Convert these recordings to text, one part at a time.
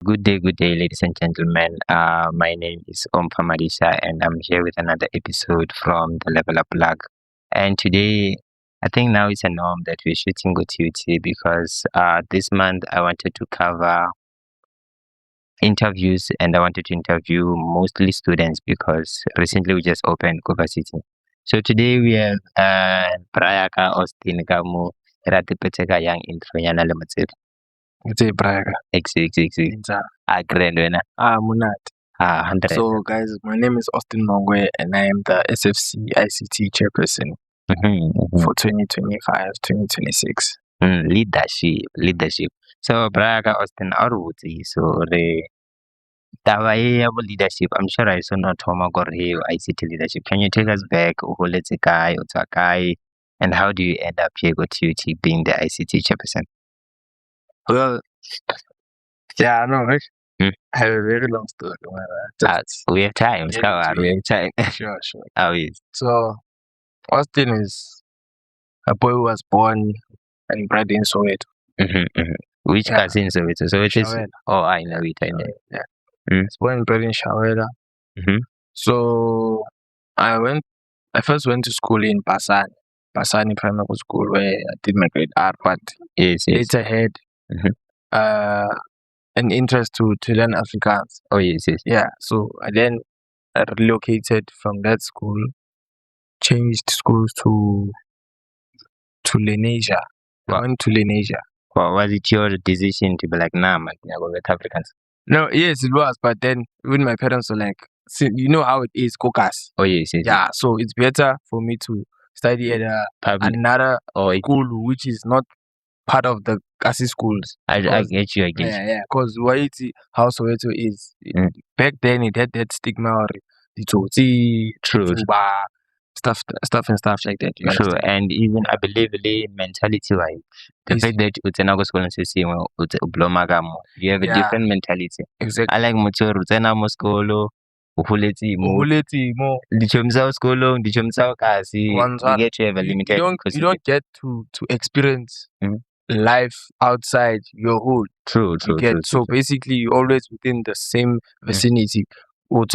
Good day, ladies and gentlemen. My name is Madisha, and I'm here with another episode from the LevelUp Plug. And today, I think now it's a norm that we're shooting good duty because this month I wanted to cover interviews and I wanted to interview mostly students because recently we just opened Kuva City. So today we have Prayaka Austine Mongwe, Ratipeteka Young Intro Yana Limited. It's Braga. Exactly. Grand winner. Munat. 100. So, guys, my name is Austine Mongwe, and I am the SFC ICT Chairperson for 2025-2026. Leadership. So, Braga Austin Arwuti. So, the Tawaya leadership. I'm sure I saw not Homa Gorhe ICT leadership. Can you take us back? Uholetsekai, Otsakai, and how do you end up here go to being the ICT Chairperson? Well, yeah, no, right? Hmm. I have a very long story. We have time. Get into We have time. Sure. How is? So, Austin is a boy who was born and bred in Soweto. Which Yeah. cousin Soweto? Soweto is. Shawela. Oh, I know it. I know. Yeah. Mm. He's born and bred in Shawela. So, I first went to school in Pasani Primary School, where I did my grade R, but Yes. later had an interest to learn Afrikaans. Oh, yes. Yeah, so I then relocated from that school, changed schools to Lenasia. I Wow. went to Lenasia. Well, was it your decision to be like, nah, man, I go with Africans? No, yes, it was, but then even my parents were like, see, you know how it is, Kokas. Oh, yes. Yeah, so it's better for me to study at another school which is not part of the Kasi schools. I get you. Yeah, because how Soweto is, back then it had that stigma or the Tsotsi, True. stuff like that. You True, understand? and even I believe mentality wise, the Yes. fact that utena school and say you have a Yeah. different mentality. Exactly. I like mucho utena mo skolo, uhuleti mo, ndichomsa skolo, ndichomsa kasi. You get to have a limited. You don't get to experience life outside your hood. True. So basically, you're always within the same vicinity. And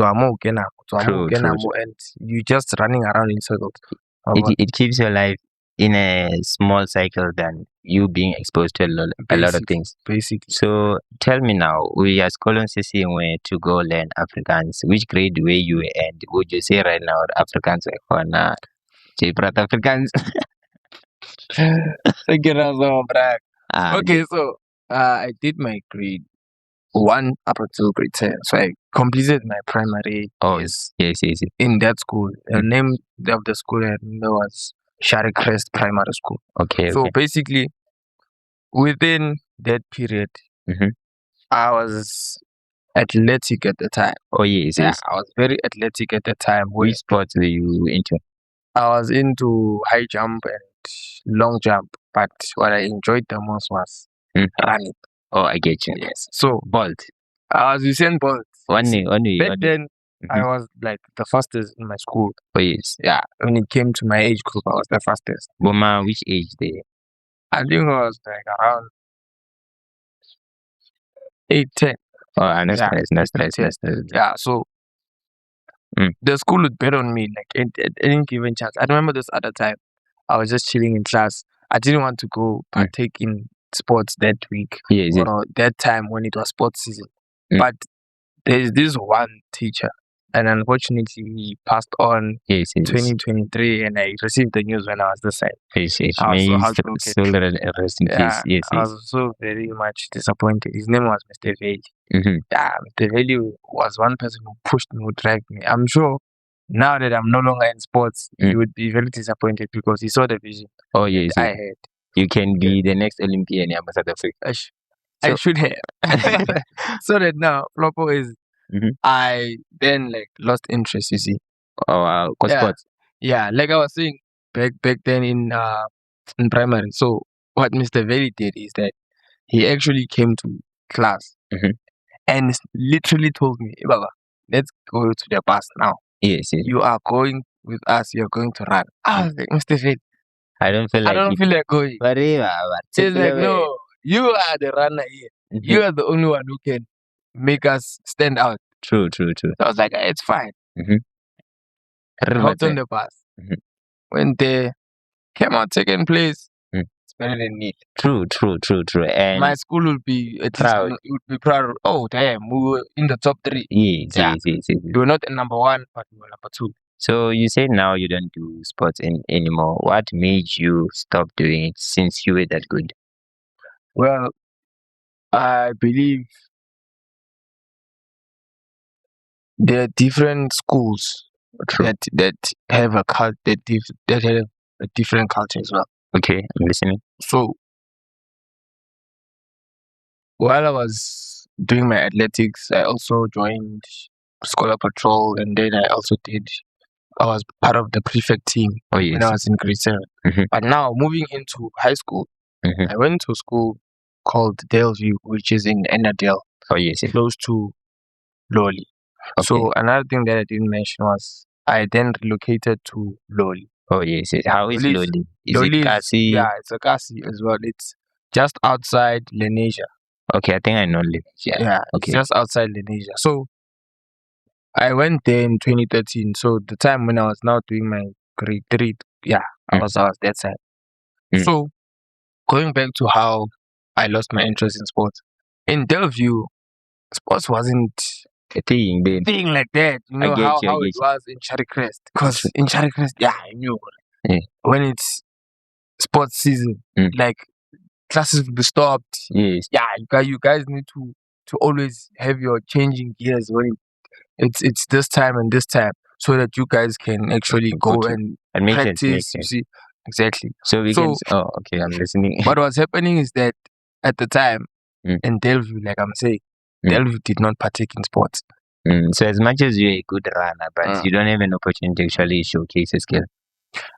you just running around in circles. It keeps your life in a small cycle than you being exposed to a lot of things. Basically. So tell me now, we are schooling where to go learn Afrikaans. Which grade were you and would you say right now Afrikaans are gonna Afrikaans? Okay, so I did my grade 1 up until grade 10. So I completed my primary. Oh, yes. In that school. The name of the school I remember was Shari Crest Primary School. Okay. So basically, within that period, I was athletic at the time. Oh, yes. Yeah, I was very athletic at the time. Which sports were you into? I was into high jump and long jump, but what I enjoyed the most was running. Oh, I get you. Yes. So Bolt. I was Usain Bolt. One day. Back then, I was like the fastest in my school. Oh, yes. Yeah. When it came to my age group, I was the fastest. Boma, which age there? I think I was like around 8, 10. Oh, that's nice. Yeah. So the school would bet on me like at any given chance. I remember this other time, I was just chilling in class. I didn't want to go partake in sports that week or that time when it was sports season. But there's this one teacher, and unfortunately he passed on 2023, and I received the news when I was this side. I was so heartbroken. I was so very much disappointed. His name was Mr. Veli. Yeah, Mr. Veli was one person who pushed me, who dragged me. I'm sure now that I'm no longer in sports, he would be very disappointed because he saw the vision I had. You can be the next Olympian in South Africa. I should have. So that now, Flopo is, I then like lost interest, you see. Oh, sports. Yeah, like I was saying back then in primary. So what Mr. Veli did is that he actually came to class and literally told me, Baba, let's go to the bus now. Yes. You are going with us, you're going to run. I was like, Mr. Veli, I don't feel like going. He's like, no, you are the runner here. You are the only one who can make us stand out. True. So I was like, it's fine. Mm-hmm. Hopped on the bus. Went there, came out second place. It's better than me. True. And my school would be at proud. least would be proud. Oh damn, we were in the top 3. Yes. We were not in number 1, but we were number 2. So you say now you don't do sports anymore. What made you stop doing it since you were that good? Well, I believe there are different schools that have a cult that have a different culture as well. Okay, I'm listening. So while I was doing my athletics, I also joined Scholar Patrol, and then I was part of the prefect team when I was in grade 7. But now moving into high school, I went to a school called Daleview, which is in Ennerdale. Close to Loli. Okay. So another thing that I didn't mention was I then relocated to Loli. How is Loli? Is Loli it Kasi? Yeah, it's a Kasi as well. It's just outside Lenasia. Okay, I think I know Lenasia. Yeah, okay. It's just outside Lenasia. So I went there in 2013. So the time when I was now doing my grade 3, I was that side. So going back to how I lost my interest in sports. In Daleview, sports wasn't a thing like that. You know how it was in Chairperson. Because in Chairperson, I knew when it's sports season, like classes will be stopped. Yes. Yeah, you guys need to always have your changing gears when it's this time and this time, so that you guys can actually go and practice. You see, exactly. So okay, I'm listening. What was happening is that at the time in Daleview, like I'm saying, Daleview did not partake in sports. So as much as you're a good runner, but you don't have an opportunity to actually showcase a skill.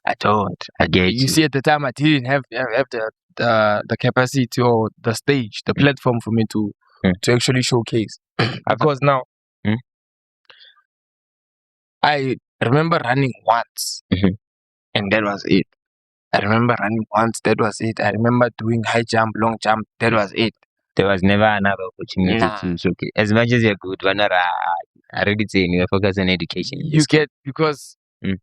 I don't. I get you. You see, at the time, I didn't have the capacity or the stage, the platform for me to actually showcase. Because now, I remember running once, and that was it. I remember doing high jump, long jump. That was it. There was never another opportunity to showcase. As much as you're good, I already saying you focus on education. You get, because in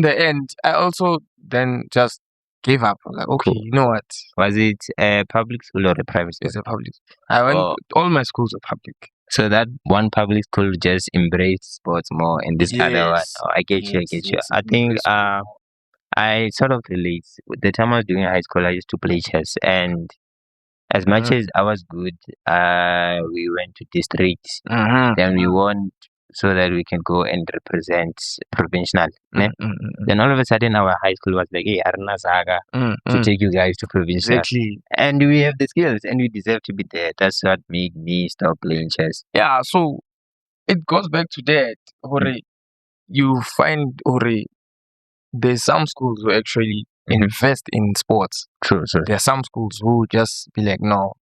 the end, I also then just gave up. Like, okay, you know what? Was it a public school or a private school? It's a public. I went. All my schools are public. So that one public school just embraced sports more, and this other one. I get you. I think I sort of relate. The time I was doing high school, I used to play chess, and as much as I was good, we went to districts. Then we won so that we can go and represent provincial. Then all of a sudden, our high school was like, hey, Arna Saga, to take you guys to provincial. Exactly. And we have the skills and we deserve to be there. That's what made me stop playing chess. Yeah, so it goes back to that. You find, there's some schools who actually invest in sports. True. There are some schools who just be like, no,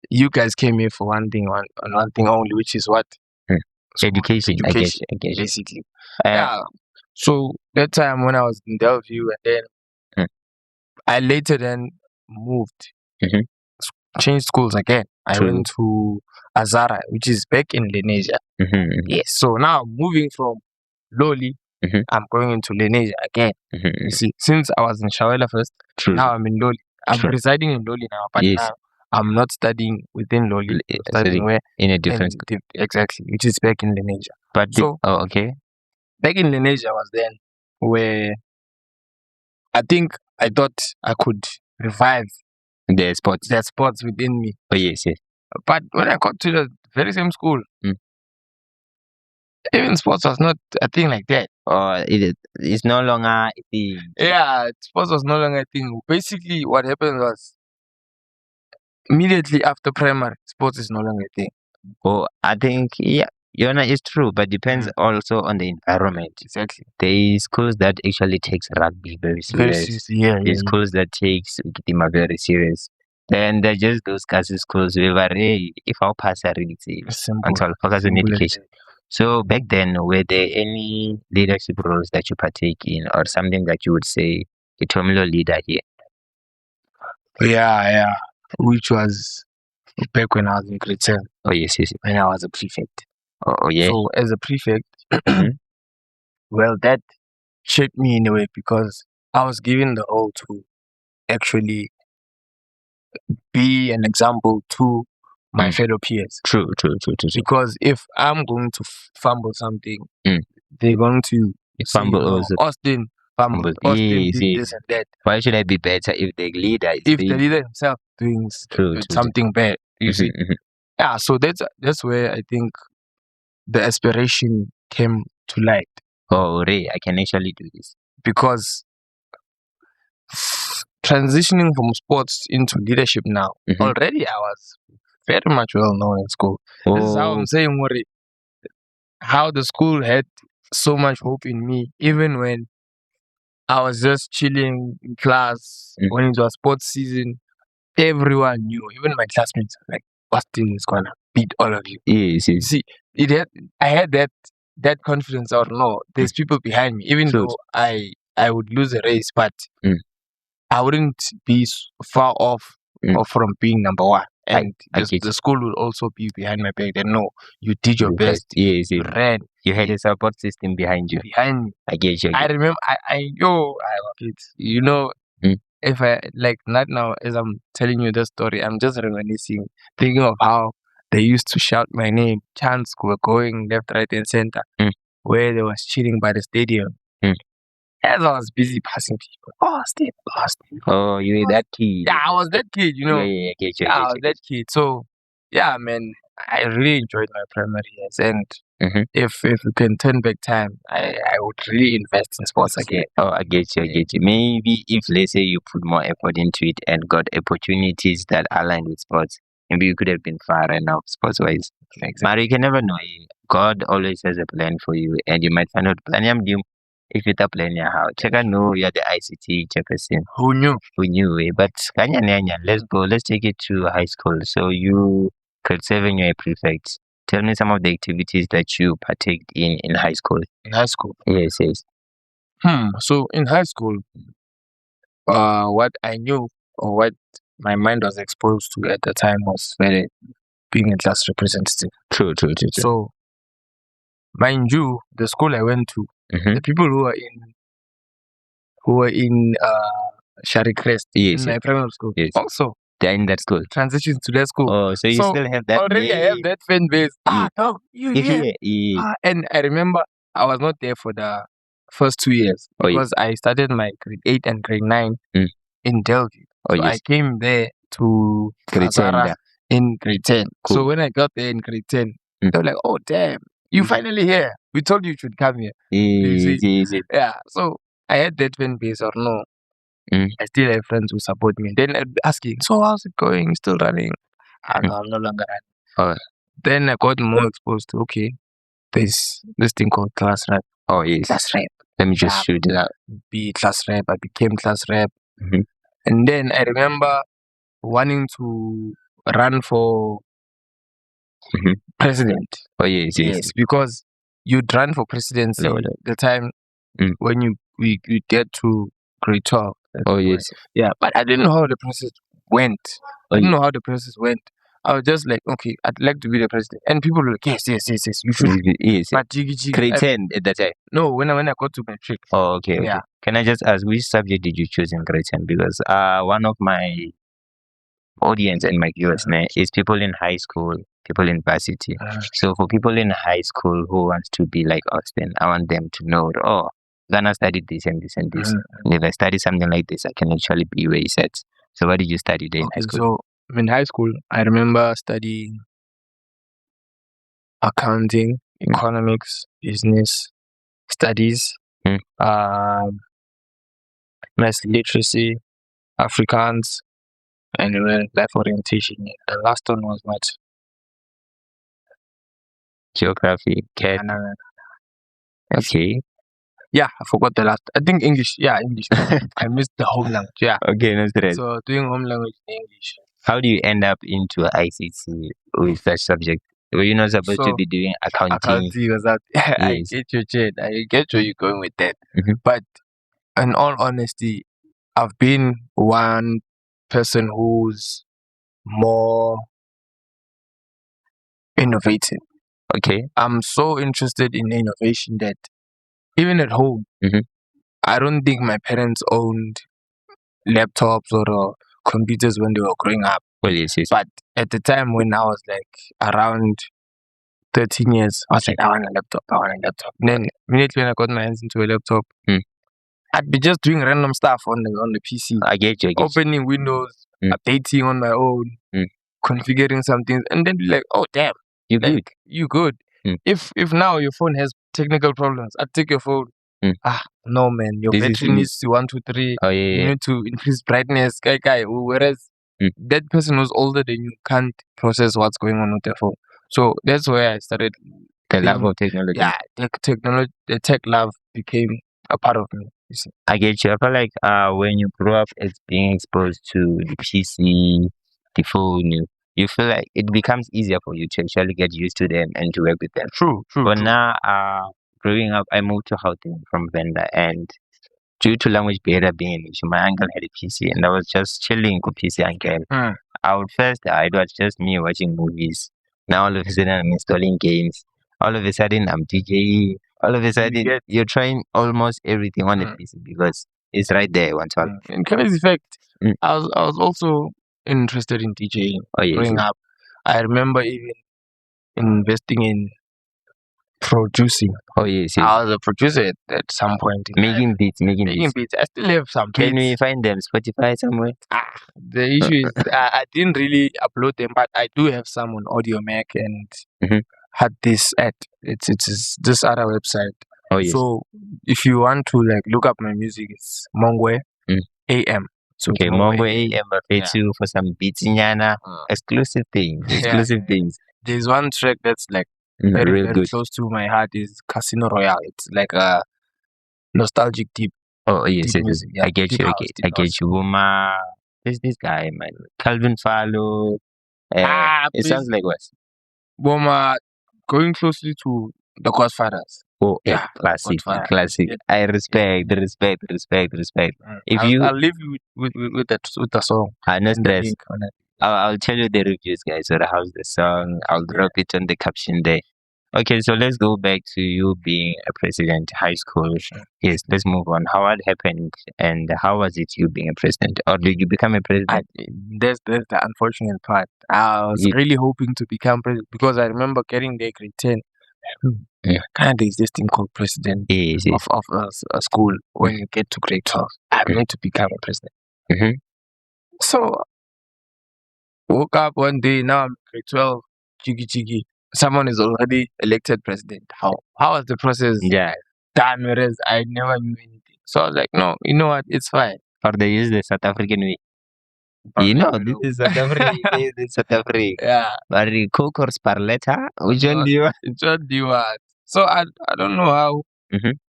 you guys came here for one thing only, which is what? Education. I guess. Basically. So that time when I was in Daleview, and then I later then moved, changed schools again. I went to Azara, which is back in Lenasia. Yes. So now moving from Loli, I'm going into Lenasia again. You see, since I was in Shawela first, now I'm in Loli. I'm residing in Loli now, but now I'm not studying within Loli. I'm studying where? In a different school. Exactly, which is back in Lenasia. But back in Lenasia was then where I think I thought I could revive the sports within me. Oh yes. But when I got to the very same school, even sports was not a thing like that. It's no longer a thing. Yeah, sports was no longer a thing. Basically, what happened was immediately after primary, sports is no longer a thing. I think Yona is true, but depends also on the environment. Exactly. There is schools that actually takes rugby very serious. There's schools that takes Kitima very serious. Then there's just those classes schools where if I'll pass I read it until focus on education. So back then, were there any leadership roles that you partake in, or something that you would say a terminal leader here? Yeah, which was back when I was in grade 10. Oh, yes. When I was a prefect. Oh, yeah. So as a prefect, Mhm. well, that shaped me in a way because I was given the role to actually be an example to my fellow peers. True. Because if I'm going to fumble something, Mm. they're going to say, Fumble no, also. Austin fumbled. Austin did this and that. Why should I be better if the leader is If the leader himself doing something bad, you see. Yeah, so that's where I think the aspiration came to light. Oh, Ray, I can actually do this. Because transitioning from sports into leadership now, already I was very much well known in school. This is how I'm saying how the school had so much hope in me, even when I was just chilling in class. When it was sports season, everyone knew, even my classmates, like, Austin is gonna beat all of you. Yes. See, I had that confidence, or no, there's people behind me, even though I would lose a race, but I wouldn't be far off or from being number one. And the school will also be behind my back. They know you did your best. Yes. You ran. You had a support system behind you. Behind me. I get you. I remember, you know, if I, like, not now, as I'm telling you the story, I'm just reminiscing, thinking of how they used to shout my name. Chants were going left, right, and center, where they was cheering by the stadium. As I was busy passing people, Austin. Oh, you were that kid. Yeah, I was that kid, you know. Yeah, I get you. I was that kid. So, yeah, man, I really enjoyed my primary years. And if we can turn back time, I would really invest in sports again. Oh, I get you. Maybe if, let's say, you put more effort into it and got opportunities that align with sports, maybe you could have been far enough sports-wise. Exactly. But you can never know. God always has a plan for you, and you might find out plan if you tap plan how. Check out no, you're the ICT chairperson. Who knew? But let's go. Let's take it to high school. So you grade 7, you're a prefect. Tell me some of the activities that you partake in high school. In high school? Yes. So in high school, what I knew, or what my mind was exposed to at the time, was being a class representative. True. So, mind you, the school I went to, the people who were in Shari Crest, in my primary school, also they're in that school. Transitions to that school. Oh, so you still have that. Already I have that fan base. No, you here. And I remember I was not there for the first 2 years because I started my grade 8 and grade 9 in Delhi. So I came there to grade 10 in grade 10. Cool. So when I got there in grade 10, they were like, oh, damn, you finally here. We told you should come here. Easy. Yeah, so I had that fan base, or no. I still have friends who support me. Then I'd be asking, so how's it going? Still running? No, I'm no longer running. Then I got more exposed to, there's this thing called class rep. Oh, yes. Class rep. Let me just shoot it out. Be class rep. I became class rep. And then I remember wanting to run for president. Oh, yes. Because you'd run for presidency the time when we get to grade 12. Oh, yes. Yeah, but I didn't know how the process went. I didn't know how the process went. I was just like, okay, I'd like to be the president. And people were like, yes, you should. Yes. But grade 10 at that time? No, when I got to matric. Oh, okay. Yeah. Can I just ask, which subject did you choose in grade 10? Because one of my audience and my viewers is people in high school, people in varsity. So for people in high school who wants to be like Austin, I want them to know, Ghana studied this and this and this. And if I study something like this, I can actually be where he's at. So what did you study there in high school? So in high school, I remember studying accounting, economics, business studies, mass literacy, Afrikaans, and life orientation. The last one was what? Geography, CAT. Okay. Yeah, I forgot the last. I think English. Yeah, English. I missed the home language. Yeah. Okay, no stress. So doing home language in English. How do you end up into ICT with that subject? Were you not supposed to be doing accounting? Accounting was that. I get your shit. I get where you're going with that. But in all honesty, I've been one person who's more innovating. Okay. I'm so interested in innovation that even at home, Mhm. I don't think my parents owned laptops or computers when they were growing up. Well, yes. But at the time when I was like around 13 years, I was like, I want a laptop. And then immediately when I got my hands into a laptop, I'd be just doing random stuff on the PC. I get you. Opening windows, updating on my own, configuring some things, and then be like, oh damn, You good. You good. If now your phone has technical problems, I'd take your phone. No man, your This is battery me. needs to 1, 2, 3. Oh, You yeah. need to increase brightness, guy. Whereas that person was older than you, can't process what's going on with their phone. So that's where I started. The love of technology. Yeah, the tech love became a part of me. You see. I get you. I feel like when you grow up as being exposed to the PC, the phone, you feel like it becomes easier for you to actually get used to them and to work with them. True. But now, growing up, I moved to Gauteng from Venda, and due to language barrier being an issue, my uncle had a PC, and I was just chilling with PC uncle. It was just me watching movies. Now all of a sudden I'm installing games. All of a sudden I'm DJing. All of a sudden you're trying almost everything on the PC because it's right there once all. In crazy fact, I was also interested in DJing growing up. I remember even investing in producing. Yes. I was a producer at some point. Making beats. I still have some beats. Can we find them Spotify somewhere? The issue is I didn't really upload them, but I do have some on Audio Mac and had this at it's this other website. So if you want to like look up my music, it's Mongwe AM. So okay, Mongwe AM too for some beats exclusive things. There's one track that's like very good. close to my heart is Casino Royale. It's like a nostalgic deep. Yes. Music. I get you. I get you. Wuma, there's this guy, man, Calvin Fallo. It sounds like what? Wuma, going closely to the Godfathers. Classic. I respect. If I'll leave you with the song. No stress. I'll tell you the reviews, guys. So how's the song? I'll drop it on the caption there. Okay, so let's go back to you being a president, high school. Yes, let's move on. How it happened and how was it you being a president? Or did you become a president? That's the unfortunate part. I was really hoping to become president because I remember getting there grade 10. Kind of there's this thing called president of a school. When you get to grade 12, I'm going to become a president. So woke up one day, now I'm grade 12, jiggy. Someone is already elected president. How was the process done? Whereas I never knew anything. So I was like, no, you know what? It's fine. Or they use the South African way. This is South Africa. Yeah. But cookers per letter. Which one do you want? So I don't know how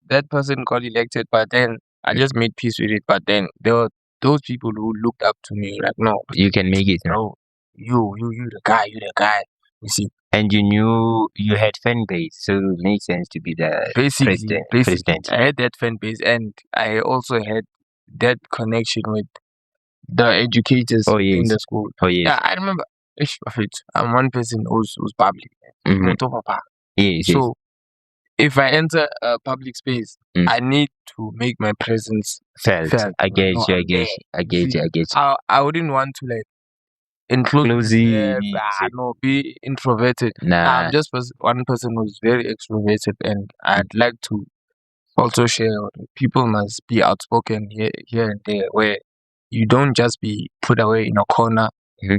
that person got elected, but then I just made peace with it. But then there were those people who looked up to me like, no, you can make it. No, you the guy. You see. And you knew you had fan base, so it makes sense to be the president. I had that fan base, and I also had that connection with the educators in the school. Yeah, I remember. I'm one person who's public. So if I enter a public space, I need to make my presence felt. I get you. I wouldn't want to like be introverted. I'm just one person who's very extroverted, and I'd like to also share. People must be outspoken here and there, where you don't just be put away in a corner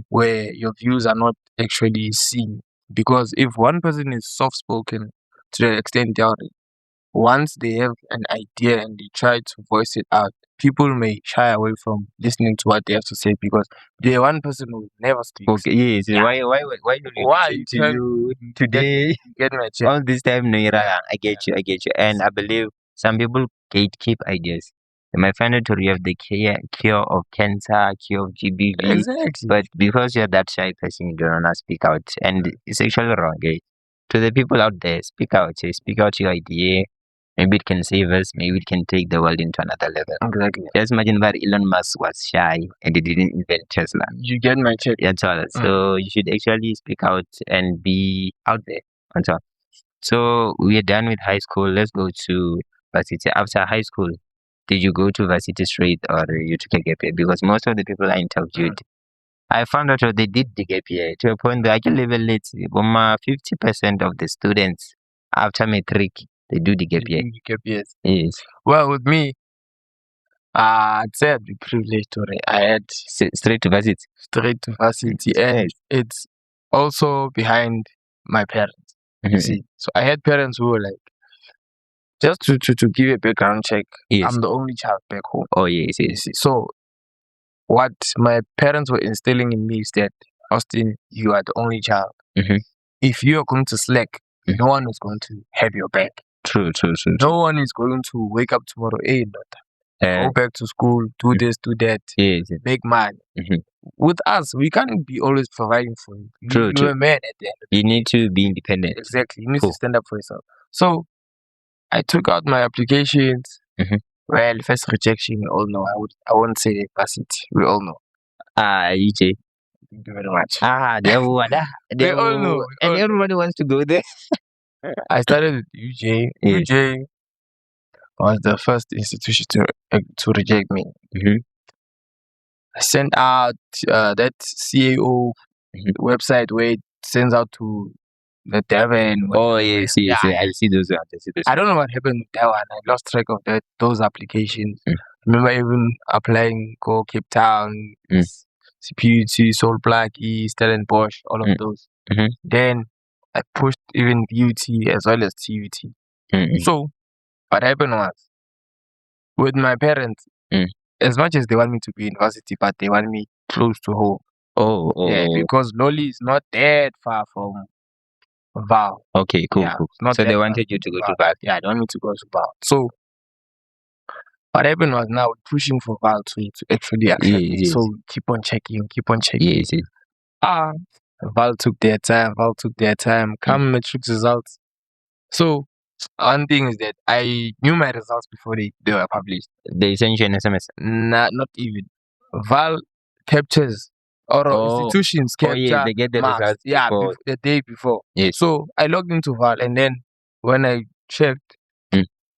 where your views are not actually seen. Because if one person is soft-spoken to the extent that once they have an idea and they try to voice it out, people may shy away from listening to what they have to say because they're one person who never speaks. Okay, yes. Yeah. Why you to you today? Get my check. All this time, I get you. And I believe some people gatekeep ideas. They might find it to have the cure of cancer, cure of GBV. Exactly. But because you're that shy person, you don't want to speak out. And it's actually wrong, To the people out there, speak out. Speak out your idea. Maybe it can save us. Maybe it can take the world into another level. Exactly. Just imagine that Elon Musk was shy and he didn't invent Tesla. You get my check. That's all. So you should actually speak out and be out there. That's all. So we are done with high school. Let's go to varsity. After high school, did you go to varsity straight or you took a gap year? Because most of the people I interviewed, I found out that they did the gap year to a point that I can level it. 50% of the students after matric, they do the gap year. Gap years. Yes. Well, with me, I'd say I'd be privileged to I had Straight to varsity. Straight to varsity, and it's also behind my parents. You see, so I had parents who were like, just to give a background check. Yes. I'm the only child back home. Oh yes, yes. You see, so what my parents were instilling in me is that, Austin, you are the only child. If you are going to slack, no one is going to have your back. True. No one is going to wake up tomorrow, hey, go back to school, do this, do that, make money. With us, we can't be always providing for you. You're a man at the end. You need to be independent. Exactly. You need to stand up for yourself. So I took out my applications. Well, first rejection, we all know. I won't say varsity. We all know. EJ. Thank you very much. They all know. And everybody wants to go there. I started with UJ. UJ was the first institution to reject me. I sent out that CAO website where it sends out to the Devon. Oh yes, I see those. I don't know what happened with that one. I lost track of those applications. I remember even applying go Cape Town, CPUT, Soul Plug, Stellenbosch, all of those. Then I pushed even UT as well as TUT. So what happened was, with my parents, as much as they want me to be in varsity, but they want me close to home. Yeah, because Loli is not that far from Val. Okay, cool. So they wanted you to go to Val. Yeah, they want me to go to Val. So what happened was, now we're pushing for Val to actually accept me. So keep on checking. Yes. Val took their time. Come matric results. So one thing is that I knew my results before they were published. They sent you an SMS? Nah, not even. Val captures, or institutions capture they get the marks, results the day before. Yes. So I logged into Val, and then when I checked,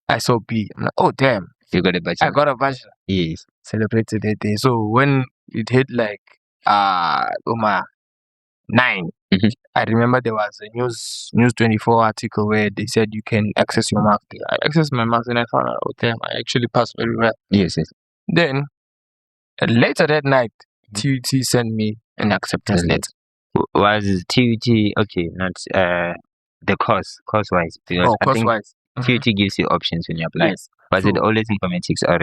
I saw B. I'm like, oh damn, you got a bachelor. I got a bachelor. Yes. Celebrated that day. So when it hit like 9, I remember there was a News 24 article where they said you can access your marks. I accessed my marks and I found out, oh damn, I actually passed very well. Yes. Then later that night, TUT sent me an acceptance letter. Was TUT okay? Not the course-wise, because I think TUT gives you options when you apply. Yes. Was it always informatics or?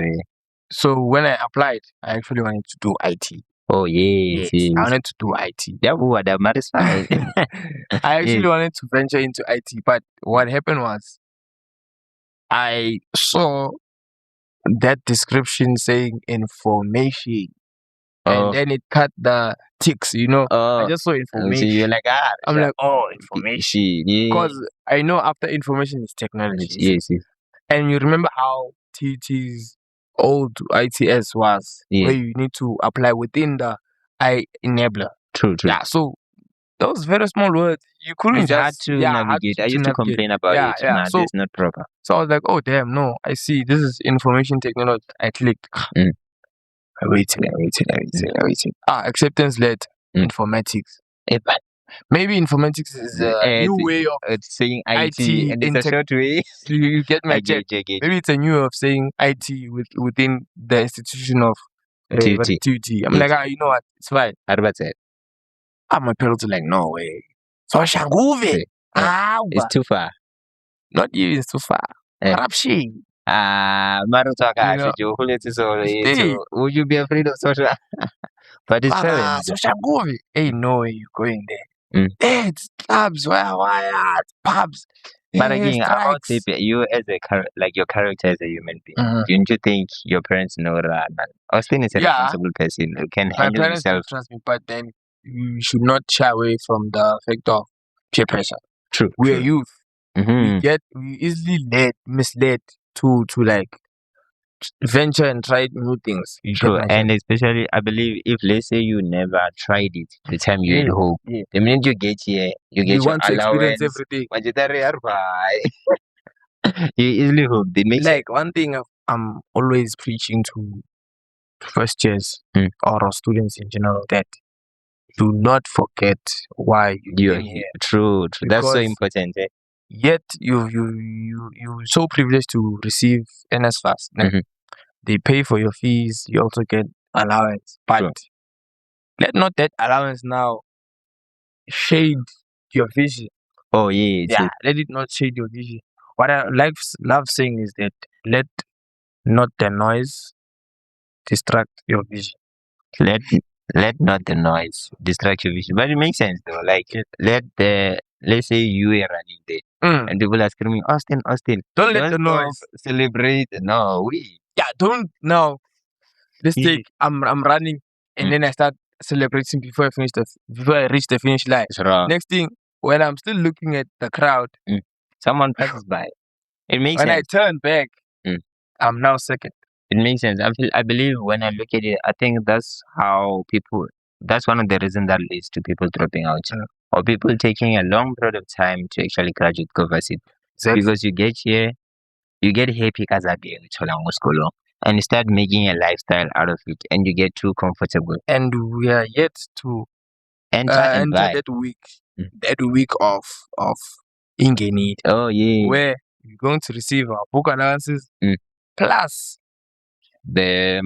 So when I applied, I actually wanted to do IT. Oh yes. I wanted to do IT. I actually wanted to venture into IT, but what happened was, I saw that description saying information, and then it cut the ticks. I just saw information. So you're like, I'm like, information, because I know after information is technology. Yes. And you remember how TT's old ITS was, where you need to apply within the enabler. True. Yeah, so those very small words, you couldn't it's hard to navigate. I used to complain about it. So it's not proper. So I was like, oh damn, no, I see, this is information technology. I clicked. I waited. Acceptance letter, informatics. Maybe informatics is a new way of saying IT and it's a short way. You get my check. Maybe it's a new way of saying IT within the institution of TUT. I'm like, you know what? It's fine. My parents are like, no way. So Xikhongelo. It's too far. Not even it's too far. Corruption. Would you be afraid of social? But it's fair. So Xikhongelo. Hey, no way you're going there. It's clubs, pubs. But again, I would say you as your character as a human being. Don't you think your parents know that Austin is a responsible person who can handle himself? My parents trust me, but then you should not shy away from the fact of peer pressure. True. We're youth. we easily misled to like venture and try new things. You True, get my and point? especially I believe if let's say you never tried it the time you had hope, the minute you get here, you get You your want to experience allowance. everything. You easily hope. They make Like one thing I'm always preaching to first years or students in general, that do not forget why you came here. True. That's so Because important. Yet you so privileged to receive NSFAS. They pay for your fees. You also get allowance, but True. let not that allowance now shade your vision. Oh yeah. Let it not shade your vision. What I love saying is that let not the noise distract your vision. Let not the noise distract your vision. But it makes sense though. Like let's say you are running there and people are screaming, Austin. Don't let the noise celebrate. No, don't now. Let's take I'm running and then I start celebrating before I reach the finish line. It's wrong. Next thing, when I'm still looking at the crowd, someone passes by. It makes when sense. I turn back, I'm now second. It makes sense. I believe when I look at it, I think that's one of the reasons that leads to people dropping out or people taking a long period of time to actually graduate covers it. Exactly. Because you get here, you get happy and you start making a lifestyle out of it and you get too comfortable. And we are yet to enter that week of Ingeni. Oh yeah. Where you're going to receive our book allowances plus the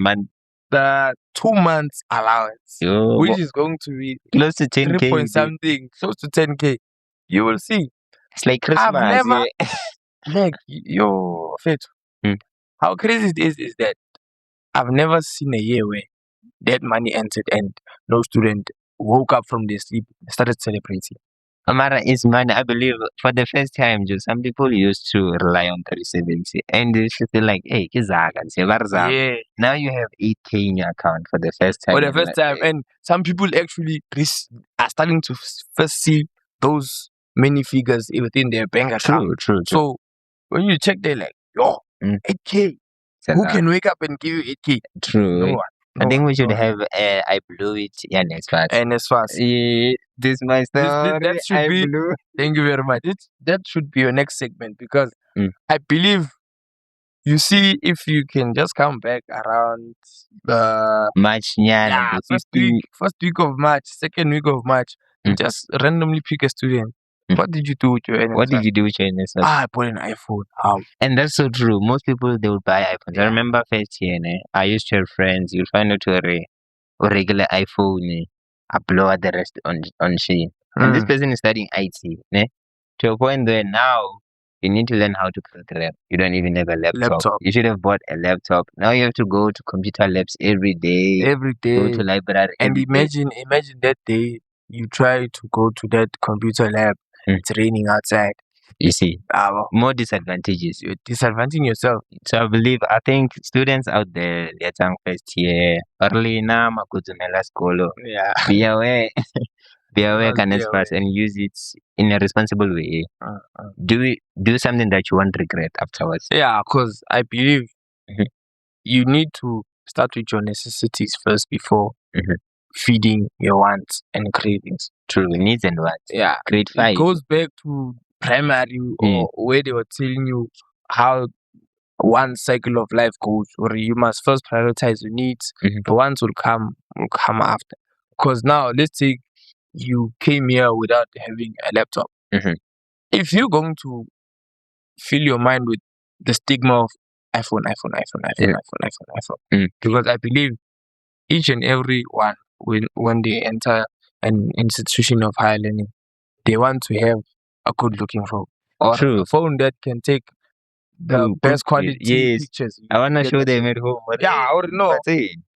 2 months allowance, which is going to be close to 10K, 3 point something, close to 10K. You will see. It's like Christmas. I've never like how crazy it is that I've never seen a year where that money entered and no student woke up from their sleep and started celebrating. Amara is money. I believe for the first time, just some people used to rely on 370 and they should feel like, hey, now you have 8K in your account for the first time. For the first time. And some people actually are starting to first see those many figures within their bank account. True. So when you check, they're like, 8K. Who can wake up and give you 8K? True. No one. I think we should have I blew it NSFAS. This is my story. That should be. Thank you very much. That should be your next segment because I believe you see if you can just come back around the March, first week of March, second week of March, just randomly pick a student. What did you do with your NSFAS? What did you do with your NSFAS? I bought an iPhone. How? And that's so true. Most people, they would buy iPhones. I remember first year, I used to have friends. You'll find out a regular iPhone. I blow out the rest on Shein. And this person is studying IT. To a point where now you need to learn how to program. You don't even have a laptop. You should have bought a laptop. Now you have to go to computer labs every day. Go to library. And imagine that day you try to go to that computer lab. It's raining outside. You see, more disadvantages. You're disadvantaging yourself. So I think students out there, they're first year, early now, be aware. Be aware, and use it in a responsible way. Do something that you won't regret afterwards. Yeah, because I believe you need to start with your necessities first before feeding your wants and cravings. True, needs and wants. Yeah, grade 5. It goes back to primary or where they were telling you how one cycle of life goes, where you must first prioritize your needs. The wants will come after. Because now, let's say you came here without having a laptop. If you're going to fill your mind with the stigma of iPhone, because I believe each and every one, when they enter an institution of higher learning, they want to have a good looking phone or a phone that can take the best quality pictures. I want to show them at home. I already know.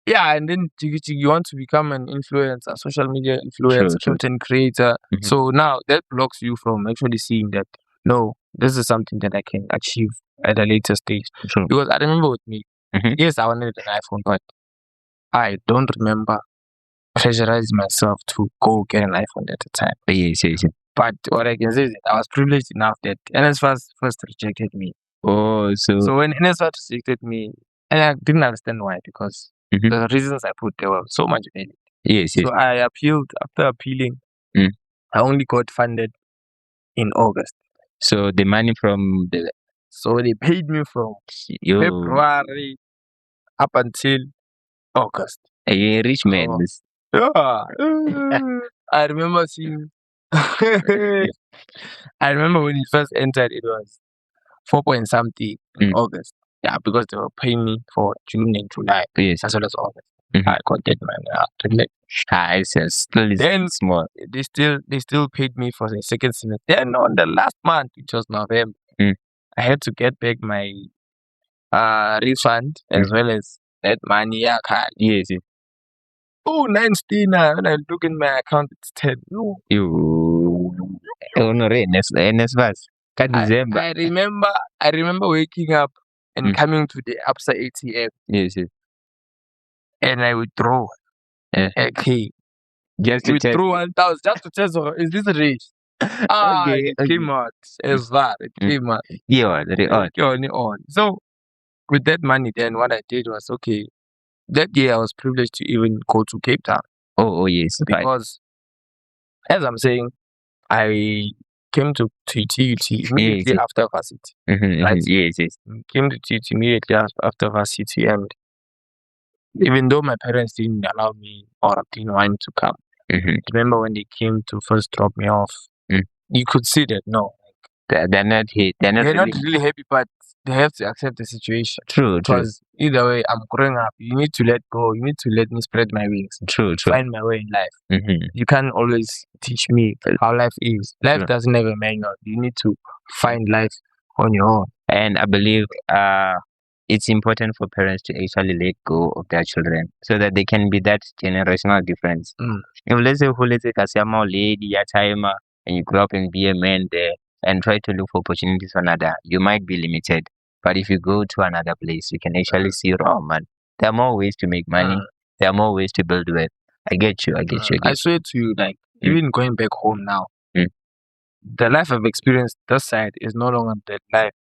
Yeah, and then you want to become an influencer, social media influencer, content creator. So now that blocks you from actually seeing that, no, this is something that I can achieve at a later stage. Because I remember with me, yes, I wanted an iPhone, but I don't remember pressurizing myself to go get an iPhone at the time. Yes. But what I can say is that I was privileged enough that NSFAS first rejected me. Oh, So when NSFAS rejected me, and I didn't understand why, because the reasons I put there were so much valid. Yes, yes. So I appealed. After appealing, I only got funded in August. So the money from the So they paid me from February up until August. A rich man. Yeah. I remember seeing. I remember when he first entered, it was 4 point something in August. Yeah, because they were paying me for June and July. Yes. As well as August. I got that money. It's still Then small. They still paid me for the second semester. Then on the last month, which was November, I had to get back my refund as well as that money. Yeah, card. Yes, yes. Oh, 9 still now. When I look in my account, it's 10. No. NSFAS. December. I remember waking up and coming to the Absa ATM. Yes, yes. And I withdraw. Okay. Just to withdraw 1,000 just to test is this a race? It came out as that. It came out. Yeah, on. So with that money, then what I did was okay. That year I was privileged to even go to Cape Town. Oh yes. Because as I'm saying, I came to TUT immediately after varsity. Right? Yes, yes. Came to TUT immediately after varsity, and even though my parents didn't allow me or didn't want to come, remember when they came to first drop me off, you could see that they're not really happy, but they have to accept the situation. True. Because either way, I'm growing up. You need to let go. You need to let me spread my wings. True. Find my way in life. You can't always teach me how life is. Life doesn't have a manual. You need to find life on your own. And I believe it's important for parents to actually let go of their children so that they can be that generational difference. If let's say lady and you grow up and be a man there and try to look for opportunities for another, you might be limited. But if you go to another place, you can actually see, oh man, there are more ways to make money. There are more ways to build wealth. I get you. I swear to you, like even going back home now, the life I've experienced this side is no longer the life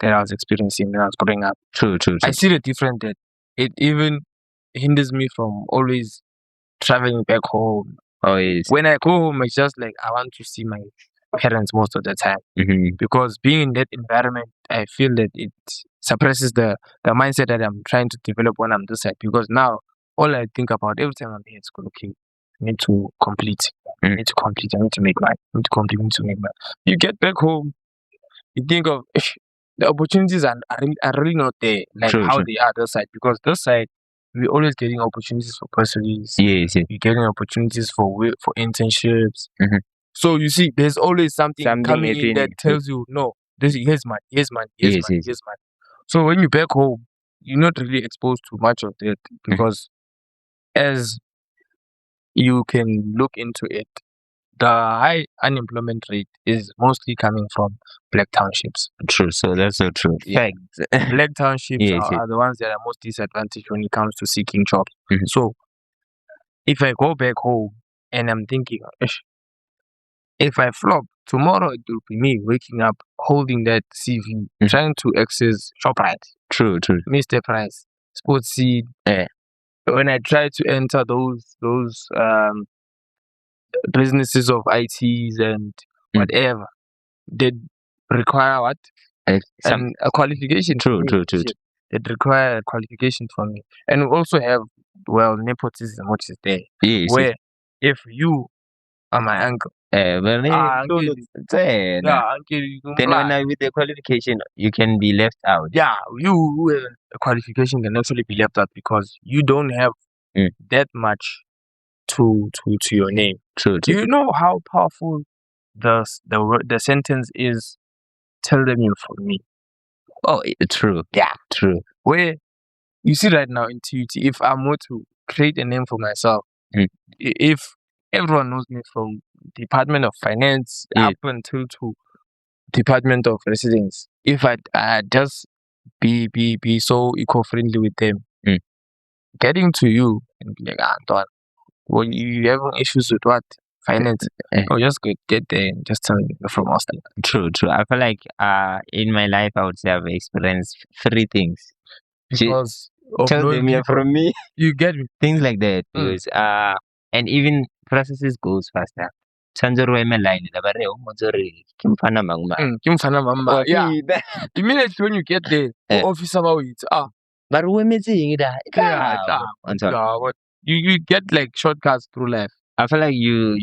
that I was experiencing when I was growing up. True. I see the difference that it even hinders me from always traveling back home. Oh yes. When I go home, it's just like I want to see my parents most of the time. Because being in that environment, I feel that it suppresses the mindset that I'm trying to develop when I'm this side. Because now all I think about every time I'm here at school, okay, I need to complete. I need to make money. You get back home, you think of the opportunities are really not there, like how they are this side. Because this side, we're always getting opportunities for bursaries. Yes. We're getting opportunities for internships. So you see, there's always something coming in that tells you, no, here's money. So when you're back home, you're not really exposed to much of that because as you can look into it, the high unemployment rate is mostly coming from black townships. True. So that's so true. Yeah. Black townships are the ones that are most disadvantaged when it comes to seeking jobs. So if I go back home and I'm thinking, if I flop, tomorrow it will be me waking up, holding that CV, trying to access ShopRite. True. Mr. Price, Sports Seed. When I try to enter those businesses of ITs and whatever, they require what? A qualification. True. It require a qualification from me. And we also have, nepotism, which is there. Yes. Where if you are my uncle, uncle, then when with the qualification, you can be left out. Yeah, you with a qualification can actually be left out because you don't have that much to your name. True. Do you know how powerful the sentence is? Tell them you're for me. Oh, true. Yeah, true. Where you see right now in TUT, if I'm going to create a name for myself, if everyone knows me from Department of Finance up until to Department of Residence, if I just be so eco-friendly with them, getting to you and be like, Anton, well, you having issues with what? finance. Or just get there and just tell me you're from Austin. True. I feel like in my life I would say I've experienced 3 things. Because of Tell knowing them you're people. from me. You get me? Things like that. Because and even processes goes faster. Tshwanetse re eme line la ba re o motse re ke mfana mang mang. Ke mfana mama. Yeah. Immediately when you get there, officer ba o itse But we emetseng da. What you get like shortcuts through life. I feel like you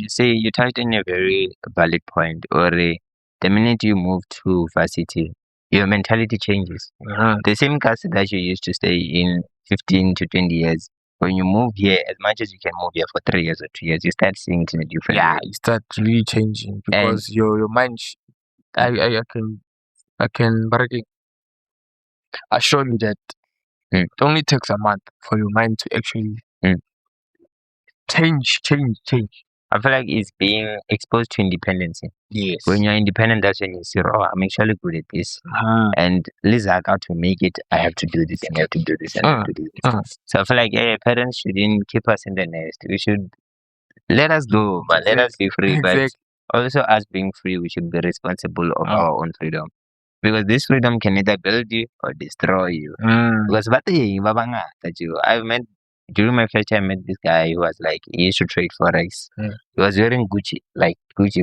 touched on a very valid point. Or the minute you move to varsity, your mentality changes. The same class that you used to stay in 15 to 20 years, when you move here, as much as you can move here for 3 years or 2 years, you start seeing it in a different way. You start really changing because your mind. I can assure you that it only takes a month for your mind to actually change. I feel like it's being exposed to independence. Yes. When you're independent, that's when you see, I'm actually good at this. And Liz, I got to make it. I have to do this and I have to do this and I have to do this. So I feel like parents shouldn't keep us in the nest. We should let us go, but let us be free. But also, us being free, we should be responsible of our own freedom. Because this freedom can either build you or destroy you. Because I've met during my first time, I met this guy who was like, he used to trade forex. He was wearing Gucci,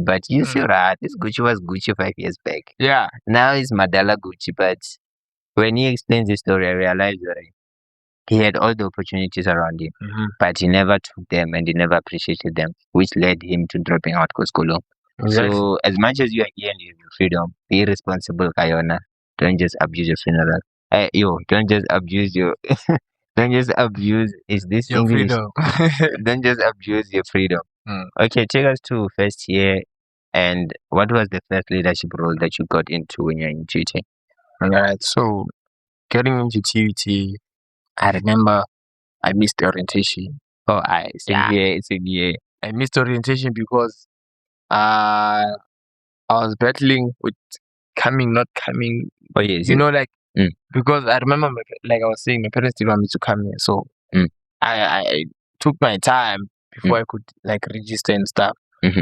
but you see, right? This Gucci was Gucci 5 years back. Yeah. Now it's Madala Gucci, but when he explains the story, I realized that he had all the opportunities around him, but he never took them and he never appreciated them, which led him to dropping out Koskolo. So as much as you are here and you have your freedom, be responsible, Kayona. Don't just abuse your funeral. Don't just abuse your don't just abuse your English? freedom. Don't just abuse your freedom. Okay, take us to first year, and what was the first leadership role that you got into when you're in TUT? Alright, so getting into TUT, I remember I missed the orientation. It's a year. I missed orientation because I was battling with coming, not coming. Because I remember, like I was saying, my parents didn't want me to come here, so I took my time before I could like register and stuff.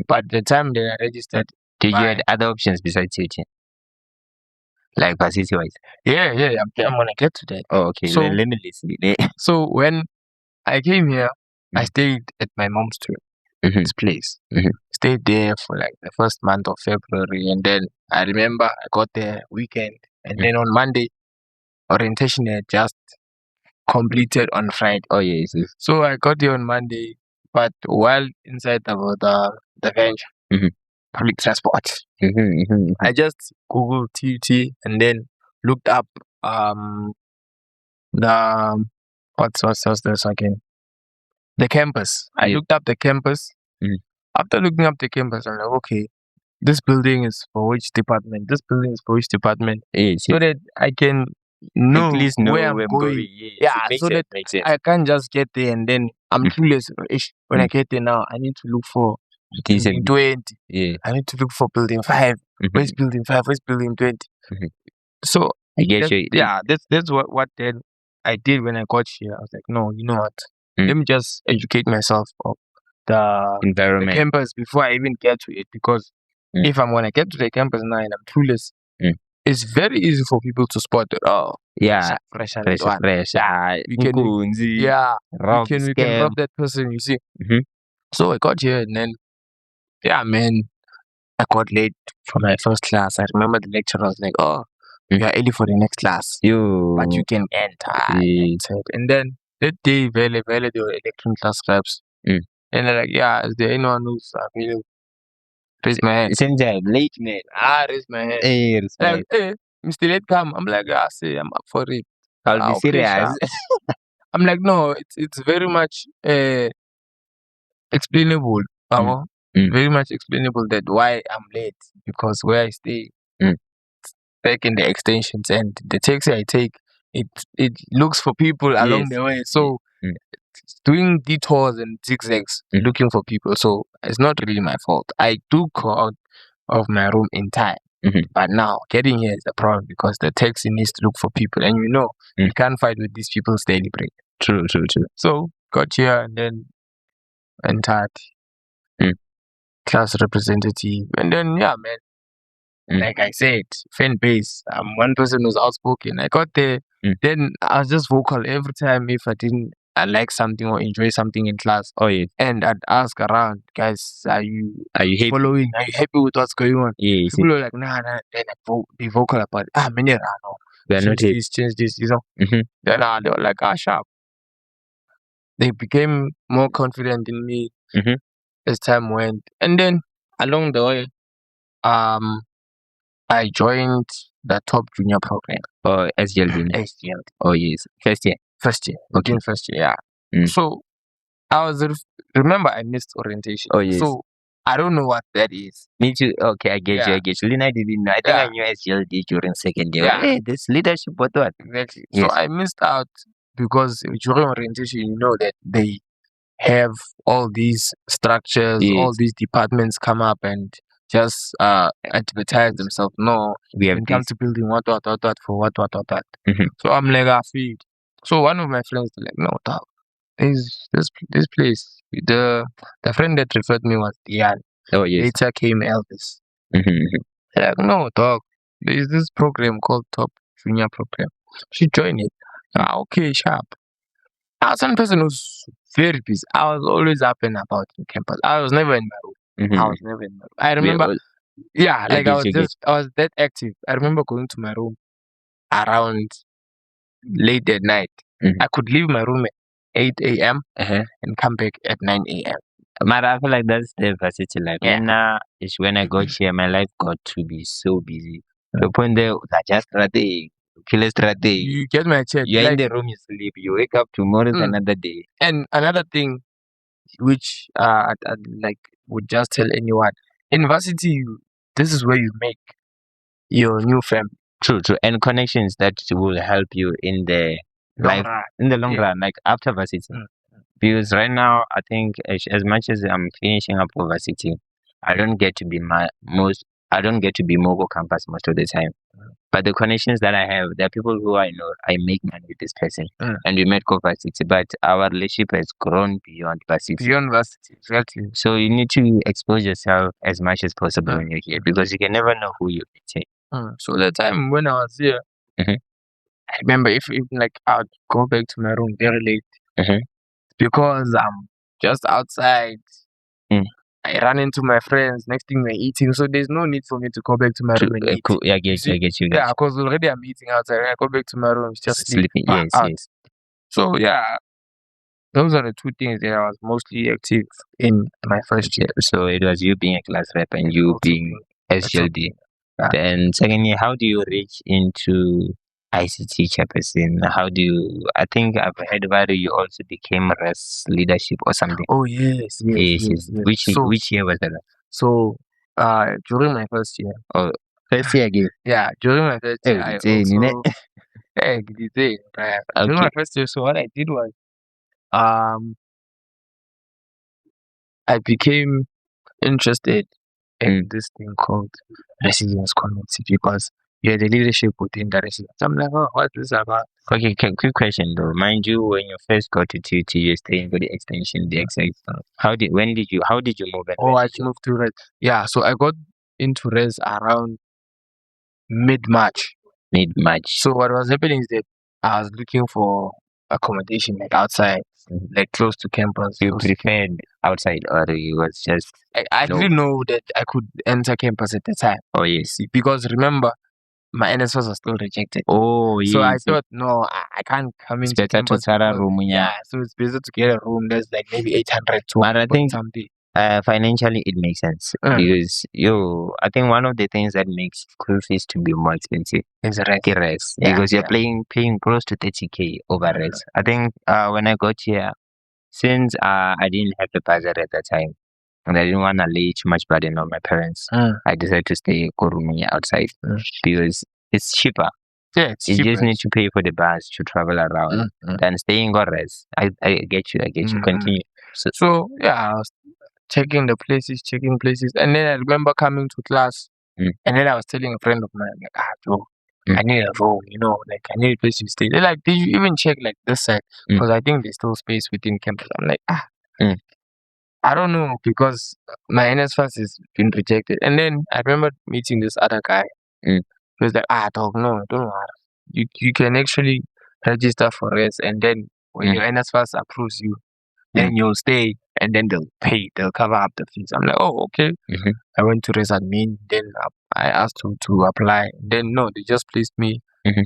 But the time that I registered, did you have other options besides TUT? Like varsity wise? Yeah, I'm gonna get to that. Oh, okay. So let me listen. So when I came here, I stayed at my mom's place. Stayed there for like the first month of February, and then I remember I got there weekend, and then on Monday, orientation had just completed on Friday. Oh yes. So I got there on Monday, but while inside the venture, public transport, I just googled TUT and then looked up the what's this again? The campus. I looked up the campus. After looking up the campus, I'm like, okay, this building is for which department? This building is for which department? So that I can know, at least know where I'm going. So that I can't just get there and then I'm clueless. When I get there now, I need to look for building 20. I need to look for building 5. Where's building 5? Where's building 20? So I get you. That's what then I did when I got here. I was like, no, you know what? Let me just educate myself of the environment, the campus before I even get to it. Because if I'm gonna get to the campus now and I'm clueless, it's very easy for people to spot it. Oh, fresh. We can rob that person. You see. So I got here and then, I got late for my first class. I remember the lecturer was like, "Oh, you are early for the next class, but you can enter." And then that day, they were electronic class reps. And they're like, is there anyone who's available? Raise my hand. Late man. Raise my hand. Like, hey, Mr. Late come. I'm like, say I'm up for it. I'll be serious. I'm like, no, it's very much explainable. Very much explainable that why I'm late, because where I stay, back in the extensions, and the taxi I take, it looks for people along the way. So doing detours and zigzags looking for people. So it's not really my fault. I do go out of my room in time. But now getting here is the problem, because the taxi needs to look for people, and you can't fight with these people's daily break. True. So got here and then entered. class representative, and then yeah, man. Like I said, fan base. I'm one person who's outspoken. I got there. Then I was just vocal every time if I didn't like something or enjoy something in class. Oh yeah. And I'd ask around, guys, are you happy? following? Are you happy with what's going on? Yes. People are like, nah. Then I be vocal about it. Many no. We are not happy. Change this, you know. Then they were like, sharp. They became more confident in me as time went. And then along the way, I joined the top junior program. Oh, SGLD. SGLD. Oh yes, first year. Okay, first year. Yeah. So I was remember I missed orientation. Oh yes. So I don't know what that is. Me too. Okay, I get you. Lina didn't know. I think I knew SGLD during second year. Yeah. Hey, this leadership, what? Exactly. Yes. So I missed out because during orientation, you know that they have all these structures, all these departments come up and just advertise themselves. No, we have come to building what for what. So I'm like, I feed. So one of my friends like, no, dog, is this place. The friend that referred me was Diane. Oh yes. Later came Elvis. Like, no, dog. There is this program called Top Junior Program. She joined it. Okay, sharp. I was one person who's very busy. I was always up and about in campus. I was never in my room. I was never in my room. I remember, I was that active. I remember going to my room around late at night. I could leave my room at 8 a.m. And come back at 9 a.m. But I feel like that's the varsity life. And it's when I got here, my life got to be so busy. The point there, just strategy. You get my check. You're in the room, you sleep. You wake up tomorrow's another day. And another thing, which I like would just tell anyone, in varsity, this is where you make your new family. True. And connections that will help you in the long run, like after varsity. Because right now, I think as much as I'm finishing up for varsity, I don't get to be mobile campus most of the time. But the connections that I have, there are people who I know, I make money with this person. And we met varsity, but our relationship has grown beyond varsity. Beyond varsity, exactly. So you need to expose yourself as much as possible when you're here, because you can never know who you're meeting. So the time when I was here, I remember if like I'd go back to my room very late because I'm just outside. I run into my friends. Next thing we're eating, so there's no need for me to go back to my room and eat. I get you. Yeah, because already I'm eating outside. When I go back to my room, it's just sleeping. Yes. So yeah, those are the two things that I was mostly active in my first year. So it was you being a class rep and you being SGLD. Then secondly, how do you reach into ICT chairperson? I think I've heard about it, you also became RES leadership or something. Oh yes. Which year was that? So during my first year. Oh, first year again? Yeah, during my first year I also during my first year, so what I did was I became interested in this thing called residence committee because you had the leadership within the residence. I'm like, oh, what's this about? Okay, quick question though. Mind you, when you first got to TUT, you're staying for the extension, the exact stuff. How did you move in? I moved to RES. Yeah, so I got into RES around mid-March. So what was happening is that I was looking for accommodation like outside, like close to campus. You preferred outside, or you was just? I didn't know that I could enter campus at the time. Oh yes. Because remember, my NSFs are still rejected. Oh yes. So I thought, no, I can't come into campus. Yeah, so it's better to get a room that's like maybe 800 to. But I think something. Financially it makes sense because I think one of the things that makes school fees to be more expensive is RES, because you're paying close to 30K over RES. I think when I got here, since I didn't have the budget at that time and I didn't want to lay too much burden on my parents, I decided to stay Kurumi outside because it's cheaper. Yeah, you just need to pay for the bus to travel around than staying on RES. I get you. Continue. So yeah, I was checking places, and then I remember coming to class, and then I was telling a friend of mine, like, Joe, I need a room, like I need a place to stay. They're like, did you even check like this side? Because I think there's still space within campus. I'm like, I don't know, because my NSFAS has been rejected. And then I remember meeting this other guy. Mm. He was like, dog, no, don't worry. You can actually register for this, and then when your NSFAS approves you, then you'll stay, and then they'll cover up the fees. I'm like, oh, okay. I went to raise admin, then I asked to apply. Then no, they just placed me.